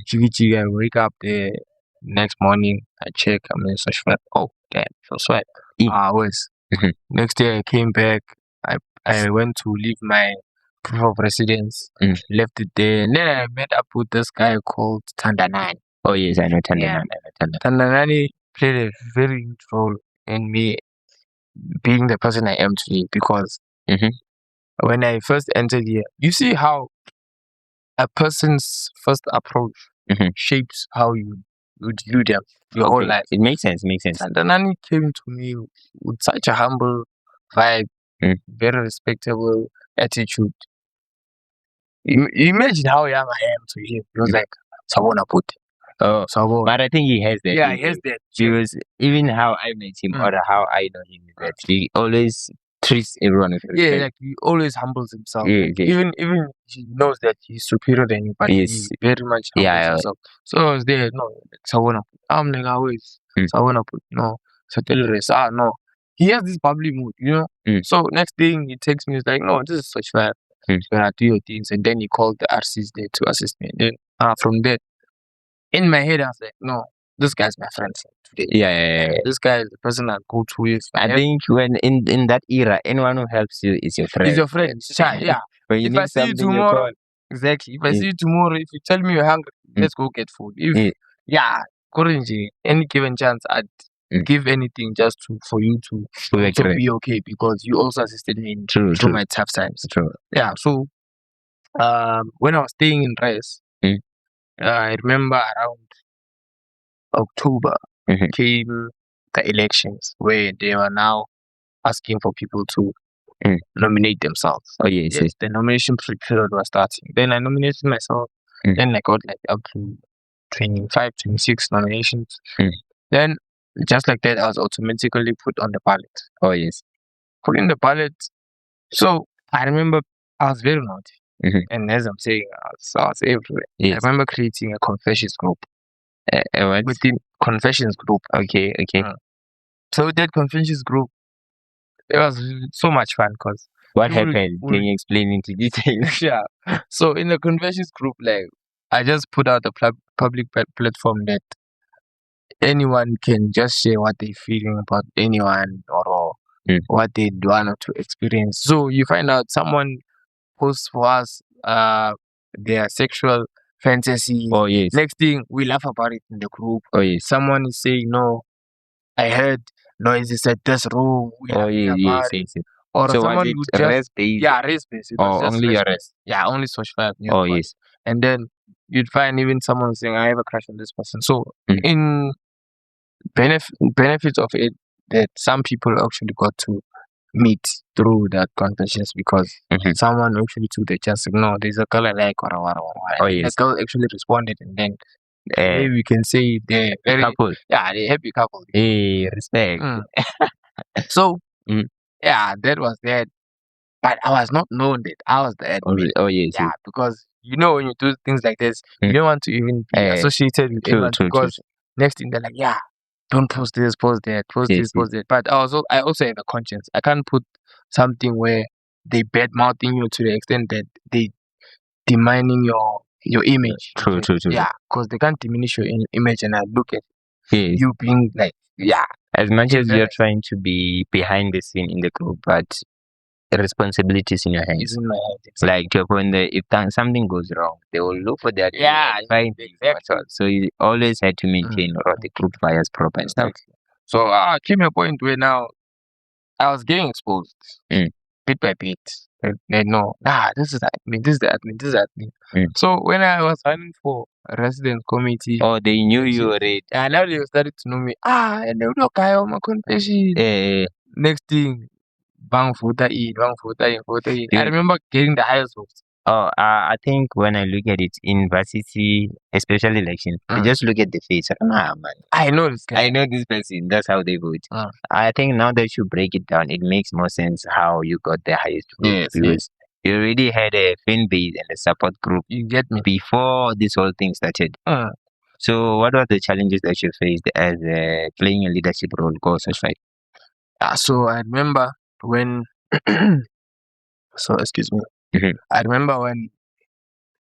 Chigi, I wake up the next morning, I check, I'm in such flat. Oh, damn, so sweat. Hours. Next day I came back. I went to leave my proof of residence, left it there, and then I met up with this guy called Tandanani. Oh yes, I know Tandanani. Yeah. I know Tandanani. Tandanani played a very huge role in me being the person I am today, because when I first entered here, you see how a person's first approach shapes how you view them your whole life. It makes sense. And Tandanani came to me with such a humble vibe, very respectable attitude. Imagine how young I am to him. He was like, Sabona put. Oh, but I think he has that. Yeah, he has that. Because even how I met him or how I know him is that he always treats everyone with respect. Yeah, like he always humbles himself. Yeah, Even he knows that he's superior than you, but he very much humbles himself. So I was there, no, Sabona put. I'm like, always Sabona put. No, so tell the rest. No. He has this bubbly mood, you know. So next thing he texts me, he's like, no, this is such fire. Gonna do your things. And then he called the RCs there to assist me. And then from there, in my head, I was like, no, this guy's my friend today. Yeah. This guy is the person I go to with. I think when in that era, anyone who helps you is your friend. Is your friend. Yeah. When you if need I see you tomorrow, exactly. If I see you tomorrow, if you tell me you're hungry, let's go get food. If currently any given chance, I'd give anything just for you to be okay, because you also assisted me through my tough times. True. Yeah. So when I was staying in Res, I remember around October came the elections, where they were now asking for people to nominate themselves. Oh yes. The nomination period was starting. Then I nominated myself. Then I got like up to 25, 26 nominations. Then just like that, I was automatically put on the ballot. Oh yes. Put in the ballot. So I remember I was very naughty. And as I'm saying, I was everywhere. Yes. I remember creating a confessions group. Within confessions group. Okay. So that confessions group, it was so much fun, because what happened? Can you explain into detail? Yeah. So in the confessions group, like, I just put out a public platform that anyone can just share what they're feeling about anyone, or what they want to experience. So you find out someone posts for us their sexual fantasy. Oh yes. Next thing, we laugh about it in the group. Oh yes. Someone is saying, no, I heard noises at this room. Yes. Or so someone was would it just race-based? Race-based. Only your race. Yeah, only social media. Oh yes. And then you'd find even someone saying, I have a crush on this person. So in benefits of it, that some people actually got to meet through that conventions, because someone actually took the chance, no, there's a girl I like, or Oh yes. the girl actually responded, and then maybe we can say they're very couple. Yeah, they're happy couple. Hey, respect. So that was that. But I was not known that I was the admin. Oh yes. Yeah, because when you do things like this, you don't want to even be associated with anyone, because next thing they're like, don't post this, post that, post this, post that. But I also have a conscience. I can't put something where they bad mouthing you to the extent that they demeaning your image. True. Yeah, because they can't diminish your image, and I look at you being like, as much as you're trying to be behind the scene in the group, but the responsibility is in your hands. It's in my hands. Like to a point that if something goes wrong, they will look for that. Find exactly. So you always had to maintain the group fires proper and stuff. So came a point where now I was getting exposed bit by bit. They know, this is admin, this is the admin, this is admin. So when I was running for a residence committee, they knew you already. And now they started to know me. And they would look at my confession. Next thing, bang voter in. I remember getting the highest votes. Oh, I think when I look at it in varsity, especially election, I just look at the face. Nah, man. I know this guy. I know this person. That's how they vote. I think now that you break it down, it makes more sense how you got the highest vote. Yes, because you already had a fan base and a support group You get me? before this whole thing started. So, what are the challenges that you faced as playing a leadership role goes aside? So I remember when. So excuse me. I remember when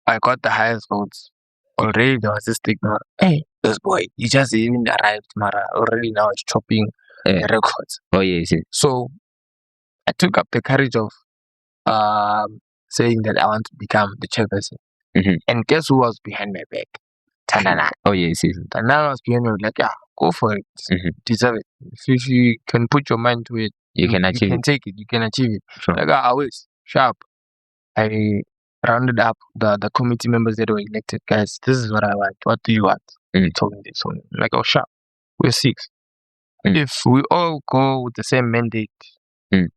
I got the highest votes. Already there was this stigma. Hey, this boy, he just even arrived, Mara. Already now he's chopping the records. Oh yes. So I took up the courage of saying that I want to become the chairperson. And guess who was behind my back? Tanana. Oh yes. Tanana was behind me. Like, yeah, go for it. Deserve it. If you can put your mind to it, you can achieve You can take it. You can achieve it. Sure. Like, I always sharp. I rounded up the committee members that were elected. Guys, this is what I want. What do you want? Told me this one. Like, oh, sharp. We're 6. If we all go with the same mandate,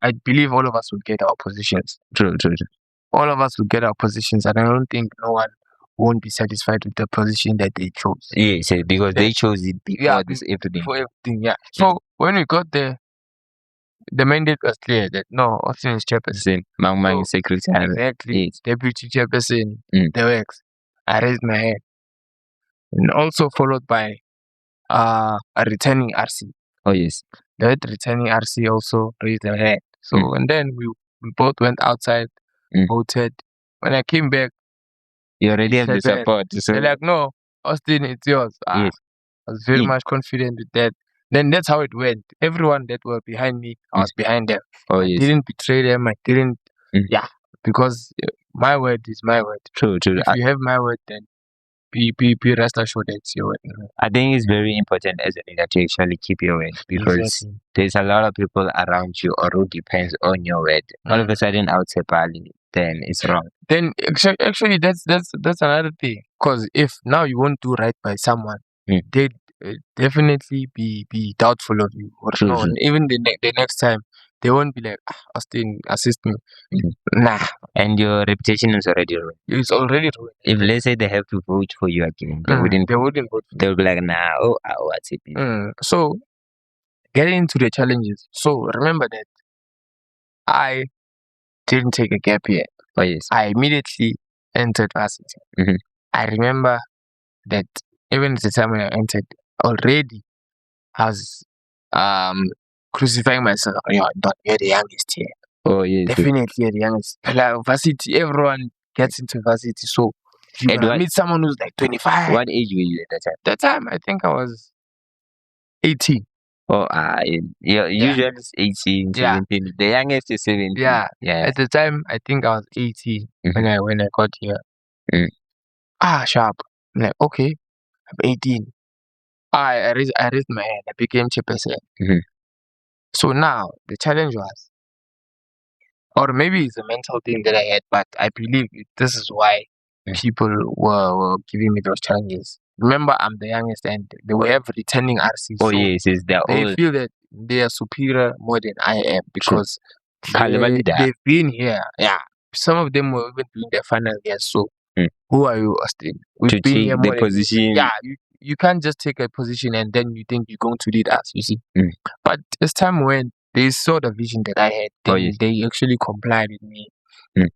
I believe all of us would get our positions. True. All of us would get our positions, and I don't think no one won't be satisfied with the position that they chose. Yes, because they chose it before this everything. For everything, yeah. So when we got there, the mandate was clear that no, Austine is chairperson. Mang is secretary. Exactly. Yes. Deputy chairperson. The works. I raised my hand. And also followed by a returning RC. Oh yes. The returning RC also raised their hand. So and then we both went outside, voted. When I came back, you already have the support. So they're like, no, Austine, it's yours. Yes. I was very much confident with that. Then that's how it went. Everyone that were behind me, I was behind them. Oh, I didn't betray them. I didn't. Because my word is my word. True. If you have my word, then be rest assured that it's your word. I think it's very important as a leader to actually keep your word, because there's a lot of people around you or who depends on your word. All of a sudden, out Pali, then it's wrong. Then actually, that's another thing. Because if now you won't do right by someone, they'd definitely be doubtful of you. Or True. Even the next time, they won't be like, Austine, assist me. Nah. And your reputation is already ruined. It's already ruined. If let's say they have to vote for you again, they wouldn't vote. They would be like, nah, what's it? So getting into the challenges. So remember that I didn't take a gap year. Oh yes. I immediately entered varsity. I remember that even at the time when I entered, already I was crucifying myself. You're the youngest here. Oh yes. Definitely you're the youngest. Like varsity, everyone gets into varsity. So you meet someone who's like 25. What age were you at that time? That time I think I was 18. Oh, usually it's 18, 17. The youngest is 17. Yeah. At the time, I think I was 18 when I got here. Sharp. I'm like, okay, I'm 18. I raised my hand. I became chairperson. So now the challenge was, or maybe it's a mental thing that I had, but I believe this is why people were giving me those challenges. Remember, I'm the youngest, and they will have returning RCs. Oh, so yes, they feel that they are superior more than I am because they've been here. Yeah, some of them were even doing their final years. So, who are you, Austine? We've been here more position. Yeah, you can't just take a position and then you think you're going to lead us. You see, but as time went, they saw the vision that I had. They actually complied with me,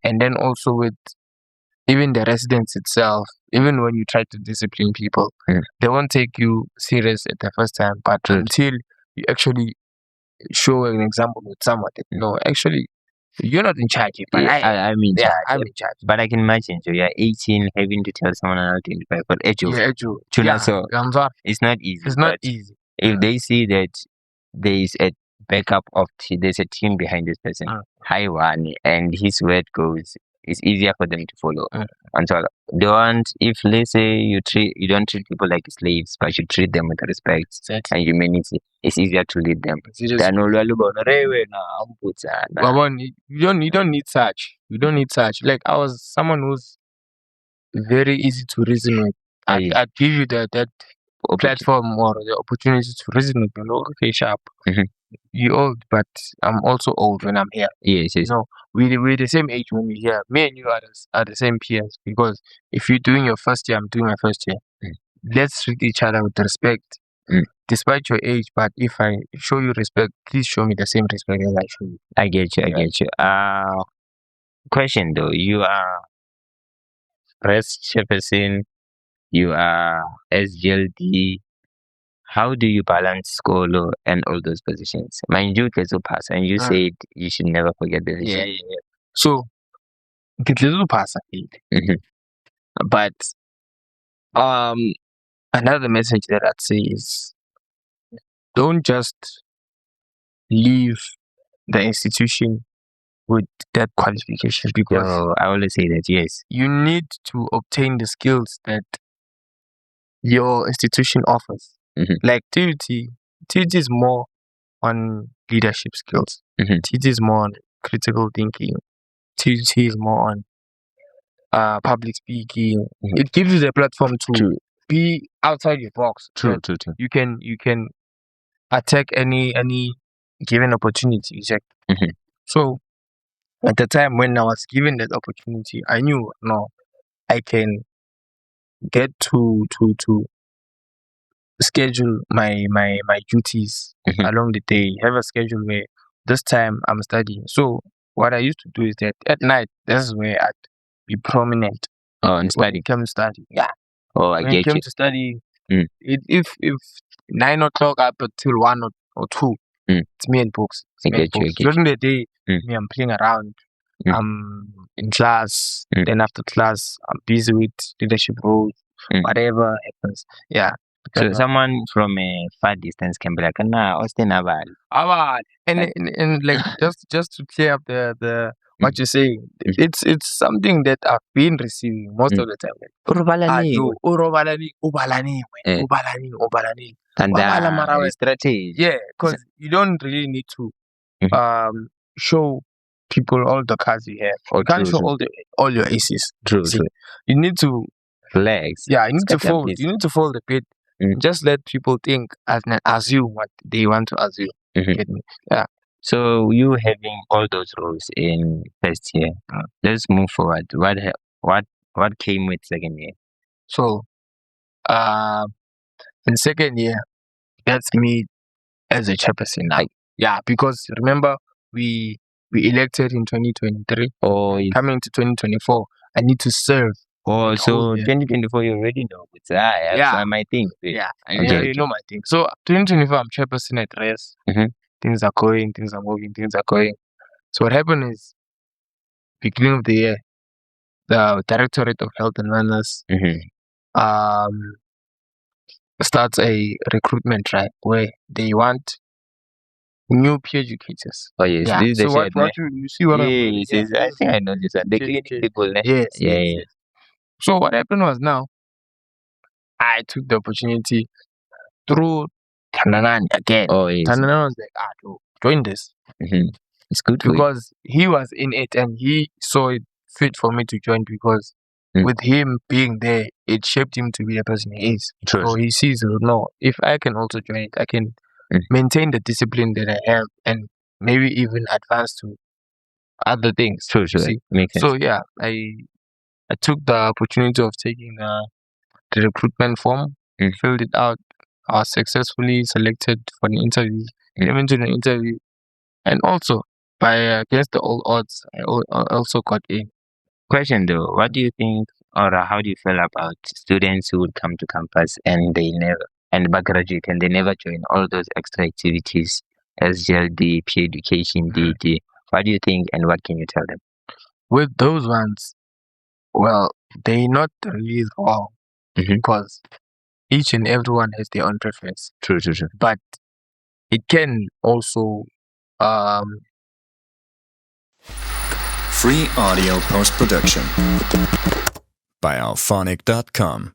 and then also with even the residents itself. Even when you try to discipline people, they won't take you serious at the first time. But until you actually show an example with someone that, no, actually, you're not in charge. But I'm in charge. I'm in charge. But I can imagine, so you're 18, having to tell someone another 25. But so it's not easy. It's not easy. If they see that there is a backup there's a team behind this person, high one, and his word goes, it's easier for them to follow. And so if let's say you don't treat people like slaves, but you treat them with respect and humanity, it's easier to lead them. You don't need such. You don't need such. Like, I was someone who's very easy to reason with. I'd give you that platform or the opportunity to reason with. Okay, sharp. you're old, but I'm also old when I'm here. Yes, yes. We're the same age when we're here. Me and you are the same peers, because if you're doing your first year, I'm doing my first year. Let's treat each other with respect, despite your age. But if I show you respect, please show me the same respect as I show you. I get you. I get you. Question though, you are press chairperson, you are SGLD. How do you balance school and all those positions? Mind you, to pass, and you said you should never forget this. Yeah. So, get little pass. But another message that I'd say is, don't just leave the institution with that qualification, because I always say that, yes, you need to obtain the skills that your institution offers. Like TUT is more on leadership skills. TUT is more on critical thinking. TUT is more on public speaking. It gives you the platform to be outside your box. True. You can attack any given opportunity. Exactly. So at the time when I was given that opportunity, I knew I can get to schedule my duties along the day. Have a schedule where this time I'm studying. So what I used to do is that at night, this is where I'd be prominent. And when it came to study. Yeah. I When get it came you. to study, if 9 o'clock up until 1 or 2, it's me and books. I get you. During the day, me, I'm playing around. I'm in class. Then after class, I'm busy with leadership roles. Whatever happens. Yeah. So someone from a far distance can be like, nah, Austine Aval. And like just to clear up the what you say, it's something that I've been receiving most of the time. And strategy. Yeah, because you don't really need to show people all the cards you have. You can't show all your aces. True. You need to flex. Yeah, you need to fold. You need to fold a bit. Just let people think and assume what they want to assume. Get me? Yeah. So you having all those roles in first year. Let's move forward. What came with second year? So, in second year, that's me as a chairperson now. Yeah, because remember we elected in 2023. Coming to 2024, I need to serve. So 2024 you already know. It's my thing. Yeah, I already know my thing. So 2024, I'm chairperson at RES. Things are going, things are moving, things are going. So what happened is, beginning of the year, the Directorate of Health and Wellness starts a recruitment drive where they want new peer educators. Oh yes, yeah. This is the so what you see what I'm yes, I think I know this one. The clinic people. Yes. So what happened was, now I took the opportunity through Tananani again. Oh yes. Tananani was like, join this. It's good because he was in it and he saw it fit for me to join, because with him being there, it shaped him to be the person he is. True. So he sees, no, if I can also join it, I can maintain the discipline that I have and maybe even advance to other things. True. Makes sense. So yeah, I took the opportunity of taking the recruitment form, filled it out. I was successfully selected for an interview. Came into the interview, and also by against the all odds, I also got in. Question though, what do you think, or how do you feel about students who would come to campus and they never graduate and they never join all those extra activities, SGLD, peer education, DD? What do you think, and what can you tell them? With those ones, well, they're not really wrong, because each and everyone has their own preference. True. But it can also free audio post-production by alphonic.com.